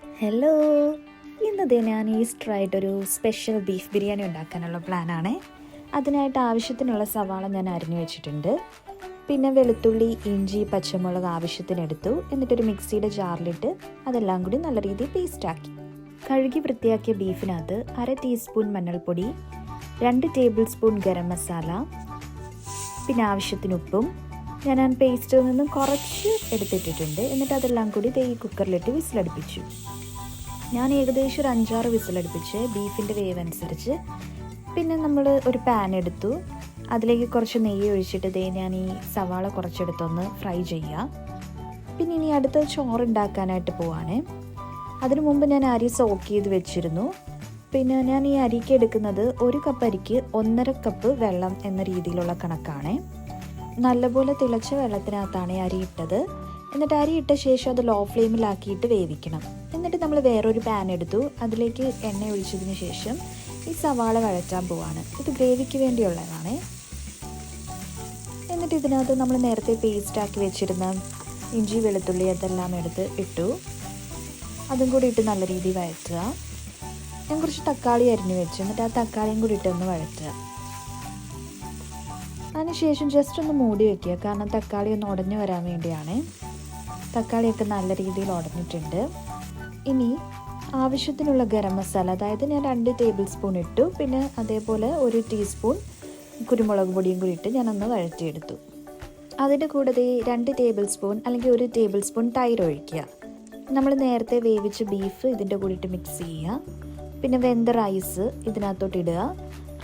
Hello, ഇന്നതേ ഞാൻ ഈസ്റ്ററായിട്ടൊരു special beef biryani ഉണ്ടാക്കാനുള്ള പ്ലാനാണ്. അതിനായിട്ട് ആവശ്യത്തിനുള്ള സവാള ഞാൻ അരിഞ്ഞു വെച്ചിട്ടുണ്ട്. പിന്നെ വെളുത്തുള്ളി, ഇഞ്ചി, പച്ചമുളക് ആവശ്യത്തിനെടുത്തു. എന്നിട്ടൊരു മിക്സിയുടെ ജാറിലിട്ട് അതെല്ലാം കൂടി നല്ല രീതിയിൽ പേസ്റ്റാക്കി. കഴുകി വൃത്തിയാക്കിയ ബീഫിനകത്ത് 1/2 ടീസ്പൂൺ മഞ്ഞൾപ്പൊടി, 2 ടേബിൾ സ്പൂൺ ഗരം മസാല, പിന്നെ ആവശ്യത്തിന് ഉപ്പും ഞാൻ പേസ്റ്റിൽ നിന്നും കുറച്ച് എടുത്തിട്ടിട്ടുണ്ട്. എന്നിട്ട് അതെല്ലാം കൂടി ഈ കുക്കറിലിട്ട് വിസിലടുപ്പിച്ചു. ഞാൻ ഏകദേശം ഒരു 5-6 വിസിലടുപ്പിച്ച് ബീഫിൻ്റെ വേവ് അനുസരിച്ച്. പിന്നെ നമ്മൾ ഒരു പാൻ എടുത്തു, അതിലേക്ക് കുറച്ച് നെയ്യ് ഒഴിച്ചിട്ട് ഞാൻ ഈ സവാള കുറച്ചെടുത്തൊന്ന് ഫ്രൈ ചെയ്യുക. പിന്നെ ഇനി അടുത്ത ചോറുണ്ടാക്കാനായിട്ട് പോവാണ്. അതിനു മുമ്പ് ഞാൻ അരി സോക്ക് ചെയ്ത് വെച്ചിരുന്നു. പിന്നെ ഞാൻ ഈ അരിക്ക് എടുക്കുന്നത് 1 കപ്പ് അരിക്ക് 1.5 കപ്പ് വെള്ളം എന്ന രീതിയിലുള്ള കണക്കാണ്. നല്ലപോലെ തിളച്ച വെള്ളത്തിനകത്താണ് ഈ അരി ഇട്ടത്. എന്നിട്ട് അരി ഇട്ട ശേഷം അത് ലോ ഫ്ലെയിമിലാക്കിയിട്ട് വേവിക്കണം. എന്നിട്ട് നമ്മൾ വേറൊരു പാൻ എടുത്തു, അതിലേക്ക് എണ്ണ ഒഴിച്ചതിന് ശേഷം ഈ സവാള വഴറ്റാൻ പോവാണ്. ഇത് ഗ്രേവിക്ക് വേണ്ടിയുള്ളതാണ്. എന്നിട്ട് ഇതിനകത്ത് നമ്മൾ നേരത്തെ പേസ്റ്റാക്കി വെച്ചിരുന്ന ഇഞ്ചി, വെളുത്തുള്ളി അതെല്ലാം ഇട്ടു. അതും കൂടി ഇട്ട് നല്ല രീതിയിൽ വഴറ്റുക. ഞാൻ കുറച്ച് തക്കാളി അരിഞ്ഞു വെച്ചു. എന്നിട്ട് ആ തക്കാളിയും കൂടി ഇട്ടൊന്ന് വഴറ്റുക. അതിനുശേഷം ജസ്റ്റ് ഒന്ന് മൂടി വയ്ക്കുക, കാരണം തക്കാളി ഒന്ന് ഉടഞ്ഞു വരാൻ വേണ്ടിയാണ്. തക്കാളിയൊക്കെ നല്ല രീതിയിൽ ഉടഞ്ഞിട്ടുണ്ട്. ഇനി ആവശ്യത്തിനുള്ള ഗരം മസാല, അതായത് ഞാൻ 2 ടേബിൾ സ്പൂൺ ഇട്ടു. പിന്നെ അതേപോലെ 1 ടീസ്പൂൺ കുരുമുളക് പൊടിയും കൂടി ഇട്ട് ഞാനൊന്ന് വഴറ്റിയെടുത്തു. അതിൻ്റെ കൂടെ 2 ടേബിൾ സ്പൂൺ അല്ലെങ്കിൽ 1 ടേബിൾ സ്പൂൺ തൈര് ഒഴിക്കുക. നമ്മൾ നേരത്തെ വേവിച്ച ബീഫ് ഇതിൻ്റെ കൂടെ ഇട്ട് മിക്സ് ചെയ്യുക. പിന്നെ വെന്ത റൈസ് ഇതിനകത്തോട്ട് ഇടുക.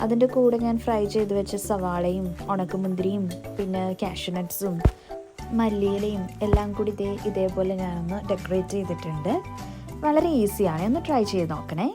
അതിൻ്റെ കൂടെ ഞാൻ ഫ്രൈ ചെയ്ത് വെച്ച സവാളയും ഉണക്കമുന്തിരിയും പിന്നെ കാഷ്യൂ നട്ട്സും മല്ലിയിലയും എല്ലാം കൂടി ഇതേപോലെ ഞാനൊന്ന് ഡെക്കറേറ്റ് ചെയ്തിട്ടുണ്ട്. വളരെ ഈസിയാണ്, ഒന്ന് ട്രൈ ചെയ്ത് നോക്കണേ.